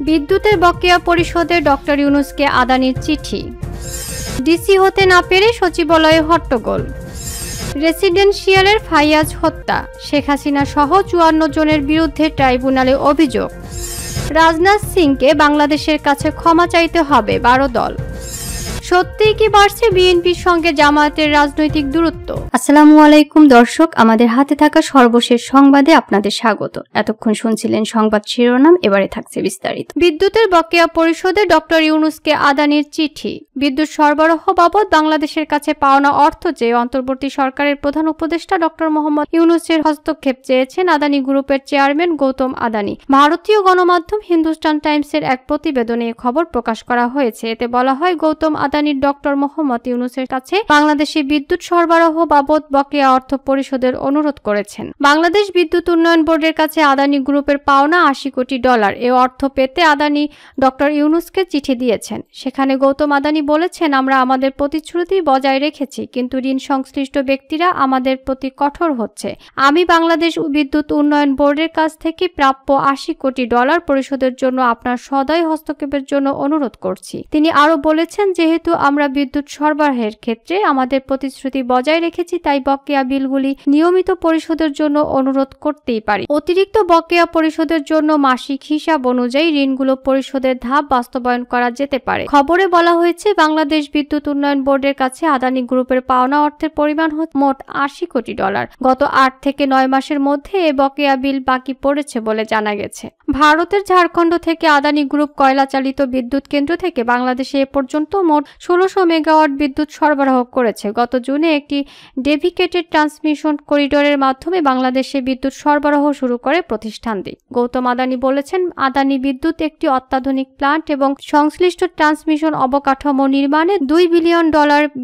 বিদ্যুতের বকেয়া পরিশোধে ডক্টর ইউনূসকে আদানির চিঠি। ডিসি হতে না পেরে সচিবালয়ে হট্টগোল। রেসিডেন্সিয়ালের ফাইয়াজ হত্যা, শেখ হাসিনা সহ ৫৪ জনের বিরুদ্ধে ট্রাইব্যুনালে অভিযোগ। রাজনাথ সিংকে বাংলাদেশের কাছে ক্ষমা চাইতে হবে ১২ দল। সত্যিই কি বাড়ছে বিএনপির সঙ্গে জামায়াতের রাজনৈতিক দূরত্ব? আসসালামু আলাইকুম দর্শক, আমাদের হাতে থাকা সর্বশেষ সংবাদে আপনাদের স্বাগত। এতক্ষণ শুনছিলেন সংবাদ শিরোনাম, এবারে থাকছে বিস্তারিত। বিদ্যুতের বকেয়া পরিশোধে ডক্টর ইউনূসকে আদানির চিঠি। বিদ্যুৎ সরবরাহ বাবদ বাংলাদেশের কাছে পাওনা অর্থ চেয়ে অন্তর্বর্তী সরকারের প্রধান উপদেষ্টা ডক্টর মোহাম্মদ ইউনূসের হস্তক্ষেপ চেয়েছেন আদানি গ্রুপের চেয়ারম্যান গৌতম আদানি। ভারতীয় গণমাধ্যম হিন্দুস্তান টাইমসের এক প্রতিবেদনে এ খবর প্রকাশ করা হয়েছে। এতে বলা হয়, গৌতম আদানির ডক্টর মোহাম্মদ ইউনূসের কাছে বাংলাদেশে বিদ্যুৎ সরবরাহ বাবদ বকেয়া অর্থ পরিশোধের অনুরোধ করেছেন। বাংলাদেশ বিদ্যুৎ উন্নয়ন বোর্ডের কাছে আদানি গ্রুপের পাওনা $৮০ কোটি। এ অর্থ পেতে আদানি ডক্টর ইউনূসকে চিঠি দিয়েছেন। সেখানে গৌতম আদানি বলেছেন, আমরা আমাদের প্রতিশ্রুতি বজায় রেখেছি, কিন্তু ঋণ সংশ্লিষ্ট ব্যক্তিরা আমাদের প্রতি কঠোর হচ্ছে। আমি বাংলাদেশ বিদ্যুৎ উন্নয়ন বোর্ডের কাছ থেকে প্রাপ্য $৮০ কোটি পরিশোধের জন্য আপনার সদয় হস্তক্ষেপের জন্য অনুরোধ করছি। তিনি আরও বলেছেন, যেহেতু আমরা বিদ্যুৎ সরবরাহের ক্ষেত্রে আমাদের প্রতিশ্রুতি বজায় রেখেছি, তাই বকেয়া বিলগুলি নিয়মিত পরিশোধের জন্য অনুরোধ করতেই পারি। অতিরিক্ত বকেয়া পরিশোধের জন্য মাসিক হিসাব অনুযায়ী ঋণগুলো পরিশোধের ধাপ বাস্তবায়ন করা যেতে পারে। খবরে বলা হয়েছে, বাংলাদেশ বিদ্যুৎ উন্নয়ন বোর্ডের কাছে আদানি গ্রুপের পাওনা অর্থের পরিমাণ মোট $৮০ কোটি। গত ৮ থেকে ৯ মাসের মধ্যে এ বকেয়া বিল বাকি পড়েছে বলে জানা গেছে। ভারতের ঝাড়খণ্ড থেকে আদানি গ্রুপ কয়লা চালিত বিদ্যুৎ কেন্দ্র থেকে বাংলাদেশে এ পর্যন্ত মোট ১৬০০ মেগাওয়াট বিদ্যুৎ সরবরাহ করেছে। গত জুনে একটি ডেডিকেটেড ট্রান্সমিশন করিডোরের মাধ্যমে বাংলাদেশে বিদ্যুৎ সরবরাহ শুরু করে প্রতিষ্ঠানটি। গৌতম আদানি বলেছেন, আদানি বিদ্যুৎ একটি অত্যাধুনিক প্ল্যান্ট এবং সংশ্লিষ্ট ট্রান্সমিশন অবকাঠামো নির্মাণে $২ বিলিয়ন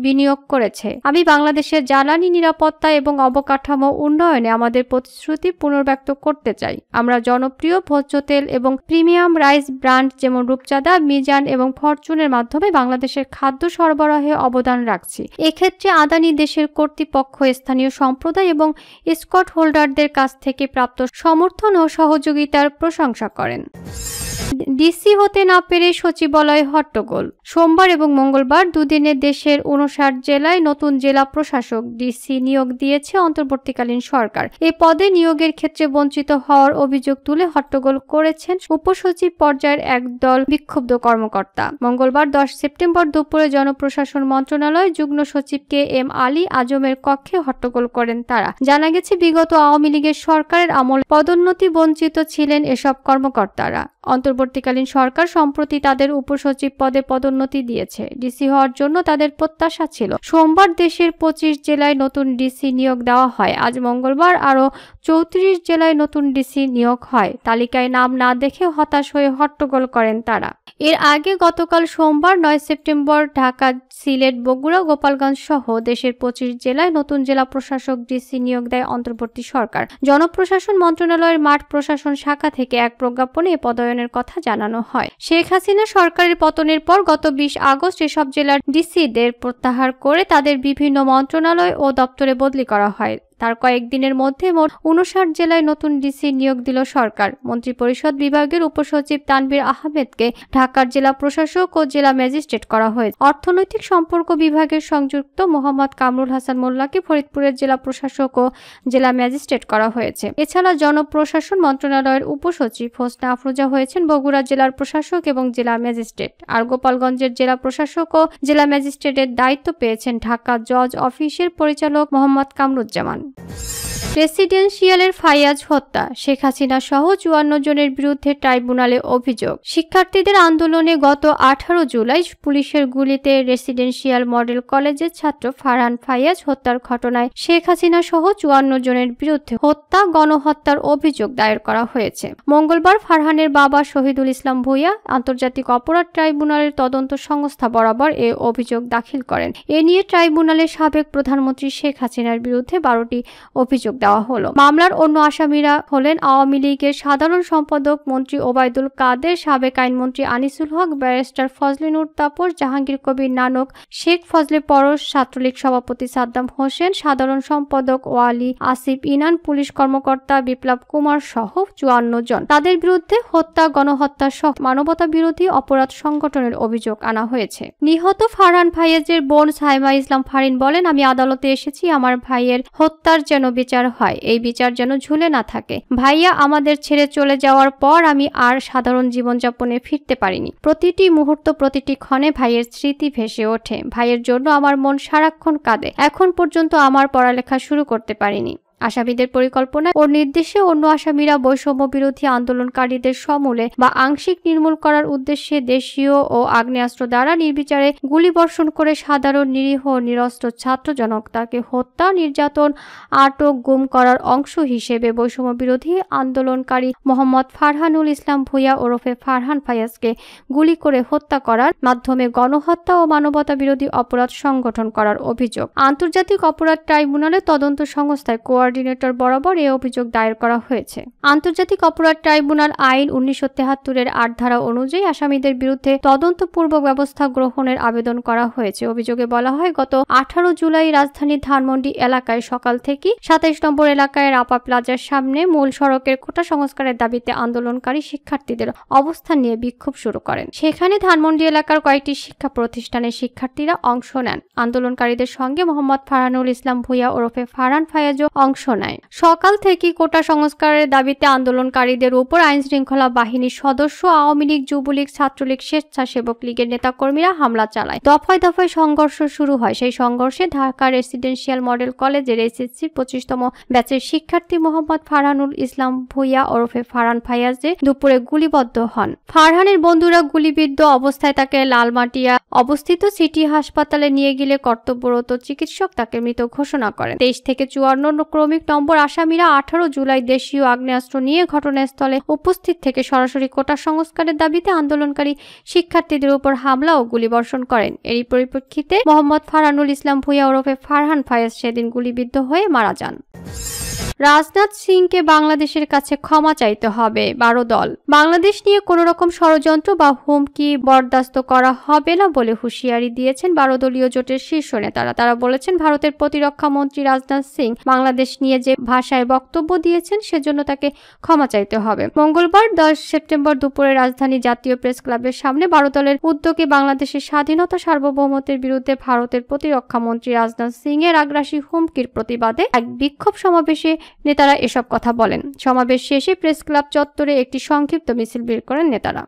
বিনিয়োগ করেছে। আমি বাংলাদেশের জ্বালানি নিরাপত্তা এবং অবকাঠামো উন্নয়নে আমাদের প্রতিশ্রুতি পুনর্ব্যক্ত করতে চাই। আমরা জনপ্রিয় ভোজ্য তেল এবং প্রিমিয়াম রাইস ব্র্যান্ড যেমন রূপচাঁদা, মিজান এবং ফরচুনের মাধ্যমে বাংলাদেশের খাদ্য সরবরাহে অবদান রাখছি। এক্ষেত্রে আদানি দেশের কর্তৃপক্ষ, স্থানীয় সম্প্রদায় এবং স্টক হোল্ডারদের কাছ থেকে প্রাপ্ত সমর্থন ও সহযোগিতার প্রশংসা করেন। ডিসি হতে না পেরে সচিবালয়ে হট্টগোল। সোমবার এবং মঙ্গলবার দুদিনে দেশের ৫৯ জেলায় নতুন জেলা প্রশাসক ডিসি নিয়োগ দিয়েছে অন্তর্বর্তীকালীন সরকার। এ পদে নিয়োগের ক্ষেত্রে বঞ্চিত হওয়ার অভিযোগ তুলে হট্টগোল করেছেন উপসচিব পর্যায়ের একদল বিক্ষুব্ধ কর্মকর্তা। মঙ্গলবার ১০ সেপ্টেম্বর দুপুরে জনপ্রশাসন মন্ত্রণালয় যুগ্ম সচিব KM আলী আজমের কক্ষে হট্টগোল করেন তারা। জানা গেছে, বিগত আওয়ামী লীগের সরকারের আমলে পদোন্নতি বঞ্চিত ছিলেন এসব কর্মকর্তারা। অন্তর্বর্তীকালীন সরকার সম্প্রতি তাদের উপসচিব পদে পদোন্নতি দিয়েছে। ডিসি হওয়ার জন্য তাদের প্রত্যাশা ছিল। সোমবার দেশের ২৫ জেলায় নতুন ডিসি নিয়োগ দেওয়া হয়। আজ মঙ্গলবার আরও ৩৪ জেলায় নতুন ডিসি নিয়োগ হয়। তালিকায় নাম না দেখে হতাশ হয়ে হট্টগোল করেন তারা। এর আগে গতকাল সোমবার ৯ সেপ্টেম্বর ঢাকা, সিলেট, বগুড়া, গোপালগঞ্জ সহ দেশের ২৫ জেলায় নতুন জেলা প্রশাসক ডিসি নিয়োগ দেয় অন্তর্বর্তী সরকার। জনপ্রশাসন মন্ত্রণালয়ের মাঠ প্রশাসন শাখা থেকে এক প্রজ্ঞাপনে এ পদায়নের কথা জানানো হয়। শেখ হাসিনা সরকারের পতনের পর গত ২০ আগস্ট এসব জেলার ডিসিদের প্রত্যাহার করে তাদের বিভিন্ন মন্ত্রণালয় ও দপ্তরে বদলি করা হয়। তার কয়েকদিনের মধ্যে মোট ৫৯ জেলায় নতুন ডিসি নিয়োগ দিল সরকার। মন্ত্রিপরিষদ বিভাগের উপসচিব তানভীর আহমেদকে ঢাকার জেলা প্রশাসক ও জেলা ম্যাজিস্ট্রেট করা হয়েছে। অর্থনৈতিক সম্পর্ক বিভাগের সংযুক্ত মোহাম্মদ কামরুল হাসান মোল্লাকে ফরিদপুরের জেলা প্রশাসক ও জেলা ম্যাজিস্ট্রেট করা হয়েছে। এছাড়া জনপ্রশাসন মন্ত্রণালয়ের উপসচিব হোসনা আফরোজা হয়েছেন বগুড়া জেলার প্রশাসক এবং জেলা ম্যাজিস্ট্রেট। আর গোপালগঞ্জের জেলা প্রশাসক ও জেলা ম্যাজিস্ট্রেটের দায়িত্ব পেয়েছেন ঢাকা জজ অফিসের পরিচালক মোহাম্মদ কামরুজ্জামান। রেসিডেন্সিয়ালের ফাইয়াজ হত্যা, শেখ হাসিনা সহ ৫৪ জনের বিরুদ্ধে ট্রাইব্যুনালে অভিযোগ। শিক্ষার্থীদের আন্দোলনে গত ১৮ জুলাই পুলিশের গুলিতে রেসিডেন্সিয়াল মডেল কলেজের ছাত্র ফারহান ফাইয়াজ হত্যার ঘটনায় শেখ হাসিনা সহ ৫৪ জনের বিরুদ্ধে হত্যা, গণহত্যার অভিযোগ দায়ের করা হয়েছে। মঙ্গলবার ফারহানের বাবা শহীদুল ইসলাম ভূঁইয়া আন্তর্জাতিক অপরাধ ট্রাইব্যুনালের তদন্ত সংস্থা বরাবর এ অভিযোগ দাখিল করেন। এ নিয়ে ট্রাইব্যুনালের সাবেক প্রধানমন্ত্রী শেখ হাসিনার বিরুদ্ধে ১২টি অভিযোগ দেওয়া হলো। মামলার অন্য আসামিরা হলেন আওয়ামী লীগের সাধারণ সম্পাদক মন্ত্রী ওবায়দুল কাদের, সাবেক আইনমন্ত্রী আনিসুল হক, ব্যারিস্টার ফজলে নূর তাপস, জাহাঙ্গীর কবির নানক, শেখ ফজলে পরশ, ছাত্রলীগ সভাপতি সাদ্দাম হোসেন, সাধারণ সম্পাদক ওয়ালি আসিফ ইনান, পুলিশ কর্মকর্তা বিপ্লব কুমার সহ 54 জন। তাদের বিরুদ্ধে হত্যা, গণহত্যা সহ মানবতা বিরোধী অপরাধ সংগঠনের অভিযোগ আনা হয়েছে। নিহত ফারহান ফাইয়াজের বোন সাইমা ইসলাম ফারিন বলেন, আমি আদালতে এসেছি আমার ভাইয়ের হত্যার যেন বিচার হয়, এই বিচার যেন ঝুলে না থাকে। ভাইয়া আমাদের ছেড়ে চলে যাওয়ার পর আমি আর সাধারণ জীবনযাপনে ফিরতে পারিনি। প্রতিটি মুহূর্ত, প্রতিটি ক্ষণে ভাইয়ের স্মৃতি ভেসে ওঠে। ভাইয়ের জন্য আমার মন সারাক্ষণ কাঁদে। এখন পর্যন্ত আমার পড়ালেখা শুরু করতে পারিনি। আসামিদের পরিকল্পনা ও নির্দেশে অন্য আসামিরা বৈষম্য বিরোধী আন্দোলনকারীদের সমূলে বা আংশিক নির্মূল করার উদ্দেশ্যে দেশীয় ও আগ্নেয়াস্ত্র দ্বারা নির্বিচারে গুলিবর্ষণ করে সাধারণ নিরীহ নিরস্ত্র ছাত্র জনতাকে হত্যা, নির্যাতন, আটক, গুম করার অংশ হিসেবে বৈষম্য বিরোধী আন্দোলনকারী মোহাম্মদ ফারহানুল ইসলাম ভূঁইয়া ওরফে ফারহান ফাইয়াজকে গুলি করে হত্যা করার মাধ্যমে গণহত্যা ও মানবতা বিরোধী অপরাধ সংগঠন করার অভিযোগ। আন্তর্জাতিক অপরাধ ট্রাইব্যুনালের তদন্ত সংস্থায় কোঅর্ডিনেটর বরাবর এই অভিযোগ দায়ের করা হয়েছে। আন্তর্জাতিক অপরাধ ট্রাইব্যুনাল আইন 1973-এর 8 ধারা অনুযায়ী আসামিদের বিরুদ্ধে তদন্তপূর্বক ব্যবস্থা গ্রহণের আবেদন করা হয়েছে। অভিযোগে বলা হয়, গত 18 জুলাই রাজধানীর ধানমন্ডি এলাকায় সকাল থেকে 27 নম্বর এলাকায় রাপা প্লাজার সামনে মূল সড়কের কোটা সংস্কারের দাবিতে আন্দোলনকারী শিক্ষার্থীদের অবস্থান নিয়ে বিক্ষোভ শুরু করেন। সেখানে ধানমন্ডি এলাকার কয়েকটি শিক্ষা প্রতিষ্ঠানের শিক্ষার্থীরা অংশ নেন। আন্দোলনকারীদের সঙ্গে মোহাম্মদ ফারহানুল ইসলাম ভূঁইয়া ওরফে ফারহান ফাইয়াজও অংশ নেয়। সকাল থেকে কোটা সংস্কারের দাবিতে আন্দোলনকারীদের উপর আইনশৃঙ্খলা বাহিনীর সদস্য, আওয়ামী লীগ, যুবলীগ, ছাত্রলীগ, স্বেচ্ছাসেবক লীগের নেতাকর্মীরা হামলা চালায়। দফায় দফায় সংঘর্ষ শুরু হয়। সেই সংঘর্ষে ঢাকা রেসিডেন্সিয়াল মডেল কলেজের এসএসসি 25তম ব্যাচের শিক্ষার্থী মোহাম্মদ ফারহানুল ইসলাম ভূঁইয়া ওরফে ফারহান ফাইয়াজে দুপুরে গুলিবদ্ধ হন। ফারহানের বন্ধুরা গুলিবিদ্ধ অবস্থায় তাকে লালমাটিয়া অবস্থিত সিটি হাসপাতালে নিয়ে গেলে কর্তব্যরত চিকিৎসক তাকে মৃত ঘোষণা করেন। 23 থেকে 54 ক্রমিক নম্বর আসামিরা 18 জুলাই দেশীয় আগ্নেয়াস্ত্র নিয়ে ঘটনাস্থলে উপস্থিত থেকে সরাসরি কোটা সংস্কারের দাবিতে আন্দোলনকারী শিক্ষার্থীদের উপর হামলা ও গুলিবর্ষণ করেন। এরই পরিপ্রেক্ষিতে মোহাম্মদ ফারহানুল ইসলাম ভূঁইয়া ওরফে ফারহান ফাইয়াজ সেদিন গুলিবিদ্ধ হয়ে মারা যান। রাজনাথ সিংকে বাংলাদেশের কাছে ক্ষমা চাইতে হবে 12 দল। বাংলাদেশ নিয়ে কোনো রকম ষড়যন্ত্র বা হুমকি বরদাস্ত করা হবে না বলে হুঁশিয়ারি দিয়েছেন 12 দলীয় জোটের শীর্ষ নেতারা। তারা বলেছেন, ভারতের প্রতিরক্ষা মন্ত্রী রাজনাথ সিং বাংলাদেশ নিয়ে যে ভাষায় বক্তব্য দিয়েছেন সেজন্য তাকে ক্ষমা চাইতে হবে। মঙ্গলবার 10 সেপ্টেম্বর দুপুরে রাজধানী জাতীয় প্রেস ক্লাবের সামনে 12 দলের উদ্যোগে বাংলাদেশের স্বাধীনতা সার্বভৌমত্বের বিরুদ্ধে ভারতের প্রতিরক্ষা মন্ত্রী রাজনাথ সিং এর আগ্রাসী হুমকির প্রতিবাদে এক বিক্ষোভ সমাবেশে নেতারা এসব কথা বলেন। সমাবেশ শেষে প্রেস ক্লাব চত্বরে একটি সংক্ষিপ্ত মিছিল বের করেন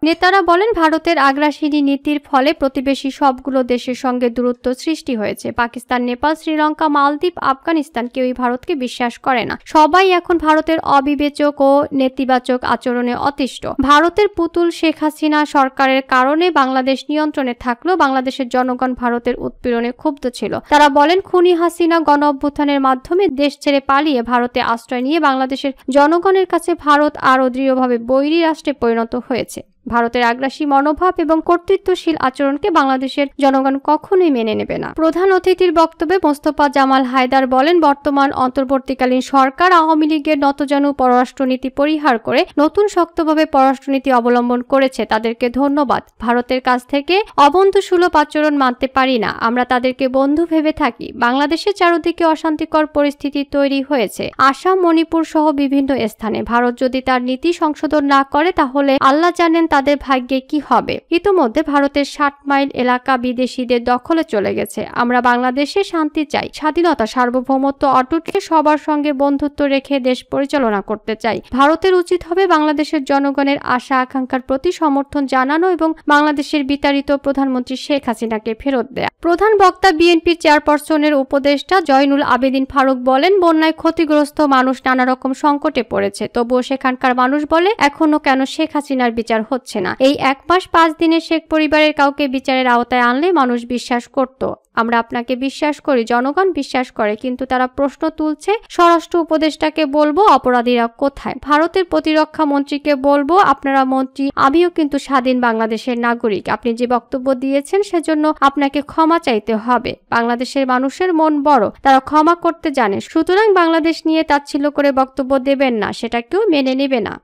নেতারা বলেন, ভারতের আগ্রাসী নীতির ফলে প্রতিবেশী সবগুলো দেশের সঙ্গে দূরত্ব সৃষ্টি হয়েছে। পাকিস্তান, নেপাল, শ্রীলঙ্কা, মালদ্বীপ, আফগানিস্তান কেউই ভারতকে বিশ্বাস করে না। সবাই এখন ভারতের অবিবেচক ও নেতিবাচক আচরণে অতিষ্ঠ। ভারতের পুতুল শেখ হাসিনা সরকারের কারণে বাংলাদেশ নিয়ন্ত্রণে থাকলেও বাংলাদেশের জনগণ ভারতের উৎপীড়নে ক্ষুব্ধ ছিল। তারা বলেন, খুনি হাসিনা গণ অভ্যুত্থানের মাধ্যমে দেশ ছেড়ে পালিয়ে ভারতে আশ্রয় নিয়ে বাংলাদেশের জনগণের কাছে ভারত আরও দৃঢ়ভাবে বৈরী রাষ্ট্রে পরিণত হয়েছে। ভারতের আগ্রাসী মনোভাব এবং কর্তৃত্বশীল আচরণকে বাংলাদেশের জনগণ কখনোই মেনে নেবে না। প্রধান অতিথির বক্তব্যে মোস্তফা জামাল হায়দার বলেন, বর্তমান অন্তর্বর্তীকালীন সরকার আওয়ামী লীগের নতজানু পররাষ্ট্রনীতি পরিহার করে নতুন শক্তভাবে পররাষ্ট্রনীতি অবলম্বন করেছে। তাদেরকে ধন্যবাদ। ভারতের কাছ থেকে অবন্ধুসুলভ আচরণ মানতে পারি না। আমরা তাদেরকে বন্ধু ভেবে থাকি। বাংলাদেশের চারদিকে অশান্তিকর পরিস্থিতি তৈরি হয়েছে, আসাম, মণিপুর সহ বিভিন্ন স্থানে। ভারত যদি তার নীতি সংশোধন না করে তাহলে আল্লাহ জানেন তাদের ভাগ্যে কি হবে। ইতোমধ্যে ভারতের 60 মাইল এলাকা বিদেশিদের দখলে চলে গেছে। আমরা বাংলাদেশে শান্তি চাই, স্বাধীনতা, সার্বভৌমত্ব অটুট রেখে সবার সঙ্গে বন্ধুত্ব রেখে দেশ পরিচালনা করতে চাই। ভারতের উচিত হবে বাংলাদেশের জনগণের আশা আকাঙ্ক্ষার প্রতি সমর্থন জানানো এবং বাংলাদেশের বিতাড়িত প্রধানমন্ত্রী শেখ হাসিনাকে ফেরত দেয়া। প্রধান বক্তা বিএনপির চেয়ারপারসনের উপদেষ্টা জয়নুল আবেদিন ফারুক বলেন, বন্যায় ক্ষতিগ্রস্ত মানুষ নানা রকম সংকটে পড়েছে, তবুও সেখানকার মানুষ বলে এখনো কেন শেখ হাসিনার বিচার হচ্ছে না। এই 1 মাস 5 দিনে শেখ পরিবারের কাউকে বিচারের আওতায় আনলে মানুষ বিশ্বাস করত। আমরা আপনাকে বিশ্বাস করি, জনগণ বিশ্বাস করে, কিন্তু তারা প্রশ্ন তুলছে স্বরাষ্ট্র উপদেষ্টাকে বলবো অপরাধীরা কোথায়, ভারতের প্রতিরক্ষা মন্ত্রীকে বলবো আপনারা মন্ত্রী, আমিও কিন্তু স্বাধীন বাংলাদেশের নাগরিক, আপনি যে বক্তব্য দিয়েছেন সেজন্য আপনাকে ক্ষমা চাইতে হবে। বাংলাদেশের মানুষের মন বড়, তারা ক্ষমা করতে জানে, সুতরাং বাংলাদেশ নিয়ে তাচ্ছিল্য করে বক্তব্য দেবেন না, সেটা কেউ মেনে নেবে না।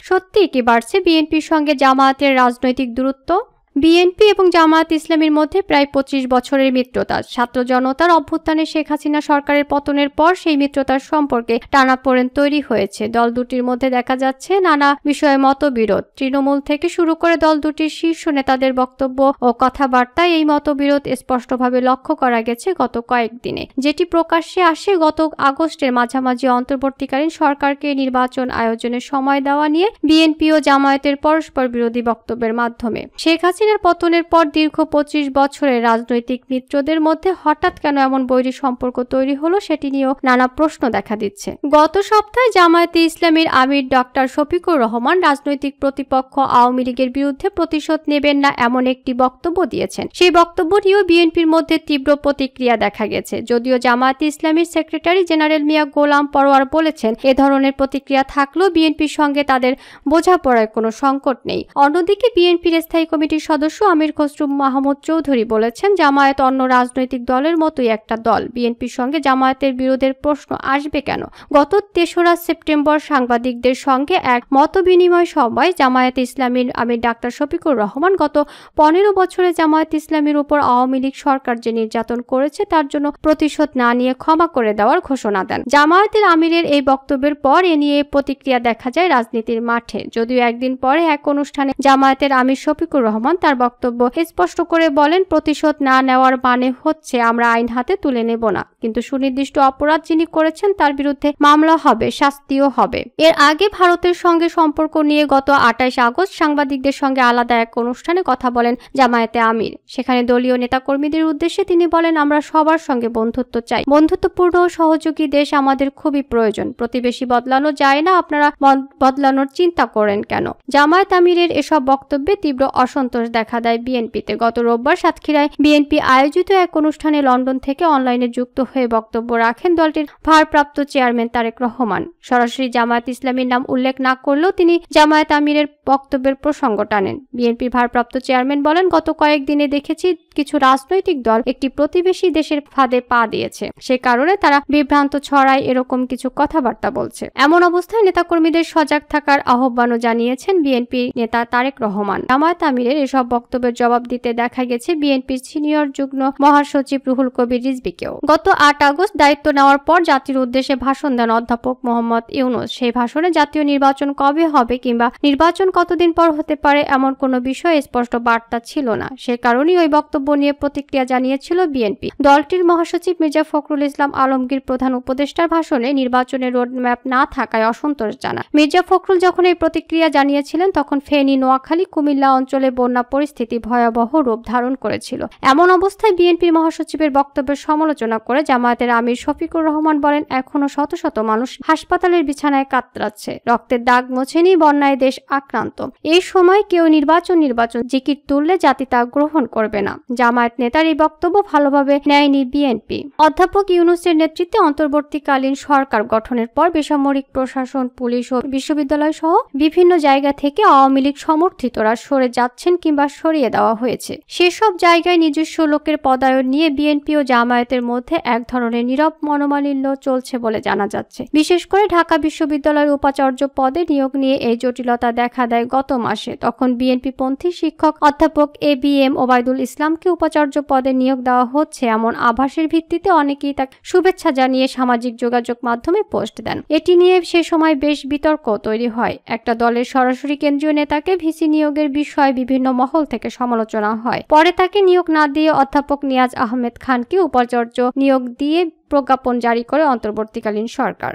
সত্যি কি বাড়ছে বিএনপির সঙ্গে জামায়াতের রাজনৈতিক দূরত্ব? বিএনপি এবং জামায়াত ইসলামীর মধ্যে প্রায় 25 বছরের মিত্রতা। ছাত্র জনতার অভ্যুত্থানে শেখ হাসিনা সরকারের পতনের পর সেই মিত্রতার সম্পর্কে টানাপোড়েন তৈরি হয়েছে। দল দুটির মধ্যে দেখা যাচ্ছে নানা বিষয়ে মতবিরোধ। তৃণমূল থেকে শুরু করে দল দুটির শীর্ষ নেতাদের বক্তব্য ও কথাবার্তায় এই মতবিরোধ স্পষ্টভাবে লক্ষ্য করা গেছে গত কয়েকদিনে। যেটি প্রকাশ্যে আসে গত আগস্টের মাঝামাঝি অন্তর্বর্তীকালীন সরকারকে নির্বাচন আয়োজনের সময় দেওয়া নিয়ে বিএনপি ও জামায়াতের পরস্পর বিরোধী বক্তব্যের মাধ্যমে। শেখ হাসিনার পতনের পর দীর্ঘ 25 বছরের রাজনৈতিক মিত্রদের মধ্যে হঠাৎ কেন এমন বৈরী সম্পর্ক তৈরি হলো সেটি নিয়েও নানা প্রশ্ন দেখা দিচ্ছে। গত সপ্তাহে জামায়াতে ইসলামীর আমির ডক্টর শফিকুর রহমান রাজনৈতিক প্রতিপক্ষ আওয়ামী লীগের বিরুদ্ধে প্রতিশোধ নেবেন না এমন একটি বক্তব্য দিয়েছেন। সেই বক্তব্য নিয়েও বিএনপির মধ্যে তীব্র প্রতিক্রিয়া দেখা গেছে। যদিও জামায়াতে ইসলামীর সেক্রেটারি জেনারেল মিয়া গোলাম পরোয়ার বলেছেন এ ধরনের প্রতিক্রিয়া থাকলেও বিএনপির সঙ্গে তাদের বোঝাপড়ার কোনো সংকট নেই। অন্যদিকে বিএনপির স্থায়ী কমিটির সদস্য আমির খসরু মাহমুদ চৌধুরী বলেছেন জামায়াত অন্য রাজনৈতিক দলের মতোই একটা দল, বিএনপির সঙ্গে জামায়াতের বিরোধের প্রশ্ন আসবে কেন? গত 3রা সেপ্টেম্বর সাংবাদিকদের সঙ্গে এক মতবিনিময় সভায় জামায়াতে ইসলামীর আমির ডাক্তার শফিকুর রহমান গত 15 বছরে জামায়াত ইসলামীর উপর আওয়ামী লীগ সরকার যে নির্যাতন করেছে তার জন্য প্রতিশোধ না নিয়ে ক্ষমা করে দেওয়ার ঘোষণা দেন। জামায়াতের আমিরের এই বক্তব্যের পর এ নিয়ে প্রতিক্রিয়া দেখা যায় রাজনীতির মাঠে। যদিও একদিন পরে এক অনুষ্ঠানে জামায়াতের আমির শফিকুর রহমান তার বক্তব্য স্পষ্ট করে বলেন প্রতিশোধ না নেওয়ার মানে হচ্ছে আমরা আইন হাতে তুলে নেব না, কিন্তু সুনির্দিষ্ট অপরাধ যিনি করেছেন তার বিরুদ্ধে মামলা হবে, শাস্তিও হবে। এর আগে ভারতের সঙ্গে সম্পর্ক নিয়ে গত 28 আগস্ট সাংবাদিকদের সঙ্গে আলাদা এক অনুষ্ঠানে কথা বলেন জামায়াতে আমির। সেখানে দলীয় নেতাকর্মীদের উদ্দেশ্যে তিনি বলেন আমরা সবার সঙ্গে বন্ধুত্ব চাই, বন্ধুত্বপূর্ণ ও সহযোগী দেশ আমাদের খুবই প্রয়োজন, প্রতিবেশী বদলানো যায় না, আপনারা বদলানোর চিন্তা করেন কেন? জামায়াত আমিরের এসব বক্তব্যে তীব্র অসন্তোষ দেখা দেয় বিএনপিতে। গত রোববার সাতক্ষীরায় বিএনপি আয়োজিত এক অনুষ্ঠানে লন্ডন থেকে অনলাইনে যুক্ত হয়ে বক্তব্য রাখেন দলটির ভারপ্রাপ্ত চেয়ারম্যান তারেক রহমান। সরাসরি জামায়াত ইসলামীর নাম উল্লেখ না করলেও তিনি জামায়াত আমিরের বক্তব্যের প্রসঙ্গ টানেন। বিএনপির ভারপ্রাপ্ত চেয়ারম্যান বলেন গত কয়েকদিনে দেখেছি কিছু রাজনৈতিক দল একটি প্রতিবেশী দেশের ফাঁদে পা দিয়েছে, সে কারণে তারা বিভ্রান্ত ছড়ায় এরকম কিছু কথাবার্তা বলছে। এমন অবস্থায় নেতাকর্মীদের সজাগ থাকার আহ্বানও জানিয়েছেন বিএনপি নেতা তারেক রহমান। জামায়াত আমিরের এসব বক্তব্যের জবাব দিতে দেখা গেছে বিএনপির সিনিয়র যুগ্ম মহাসচিব রুহুল কবির রিজভীকেও। গত 8 আগস্ট দায়িত্ব নেওয়ার পর জাতির উদ্দেশ্যে ভাষণ দেন অধ্যাপক মোহাম্মদ ইউনূস। সেই ভাষণে জাতীয় নির্বাচন কবে হবে কিংবা নির্বাচন কতদিন পর হতে পারে এমন কোনো বিষয়ে স্পষ্ট বার্তা ছিল না। সে কারণেই ওই বক্তব্য নিয়ে প্রতিক্রিয়া জানিয়েছিল বিএনপি। দলটির মহাসচিব মির্জা ফখরুল ইসলাম আলমগীর প্রধান উপদেষ্টার ভাষণে নির্বাচনের রোডম্যাপ না থাকায় অসন্তোষ জানান। মির্জা ফখরুল যখন এই প্রতিক্রিয়া জানিয়েছিলেন তখন ফেনী, নোয়াখালী, কুমিল্লা অঞ্চলে বন্যা পরিস্থিতি ভয়াবহ রূপ ধারণ করেছিল। এমন অবস্থায় বিএনপির মহাসচিবের বক্তব্যের সমালোচনা করে জামায়াতের আমির শফিকুর রহমান বলেন এখনো শত শত মানুষ হাসপাতালের বিছানায় কাতরাচ্ছে, রক্তের দাগ মোছেনি, বন্যায় দেশ আক্রান্ত। এই সময় কেউ নির্বাচন জিকির তুললে জাতি তা গ্রহণ করবে না। জামায়াত নেতার এই বক্তব্য ভালোভাবে নেয়নি বিএনপি। অধ্যাপক ইউনূসের নেতৃত্বে অন্তর্বর্তীকালীন সরকার গঠনের পর বেসামরিক প্রশাসন, পুলিশ ও বিশ্ববিদ্যালয় সহ বিভিন্ন জায়গা থেকে আওয়ামী লীগ সমর্থিতরা সরে যাচ্ছেন কিংবা সরিয়ে দেওয়া হয়েছে। সেসব জায়গায় নিজস্ব লোকের পদায়ন নিয়ে বিএনপি ও জামায়াতের মধ্যে এক ধরনের নীরব মনোমালিন্য চলছে বলে জানা যাচ্ছে। বিশেষ করে ঢাকা বিশ্ববিদ্যালয়ের উপাচার্য পদে নিয়োগ নিয়ে এই জটিলতা দেখা দেয় গত মাসে। তখন বিএনপি পন্থী শিক্ষক অধ্যাপক ABM ওবায়দুল ইসলামকে উপাচার্য পদে নিয়োগ দেওয়া হচ্ছে এমন আভাসের ভিত্তিতে অনেকেই তাকে শুভেচ্ছা জানিয়ে সামাজিক যোগাযোগ মাধ্যমে পোস্ট দেন। এটি নিয়ে সে সময় বেশ বিতর্ক তৈরি হয়। একটা দলের সরাসরি কেন্দ্রীয় নেতাকে ভিসি নিয়োগের বিষয়ে বিভিন্ন মহল থেকে সমালোচনা হয়। পরে তাকে নিয়োগ না দিয়ে অধ্যাপক নিয়াজ আহমেদ খানকে উপাচার্য নিয়োগ দিয়ে প্রজ্ঞাপন জারি করে অন্তর্বর্তীকালীন সরকার।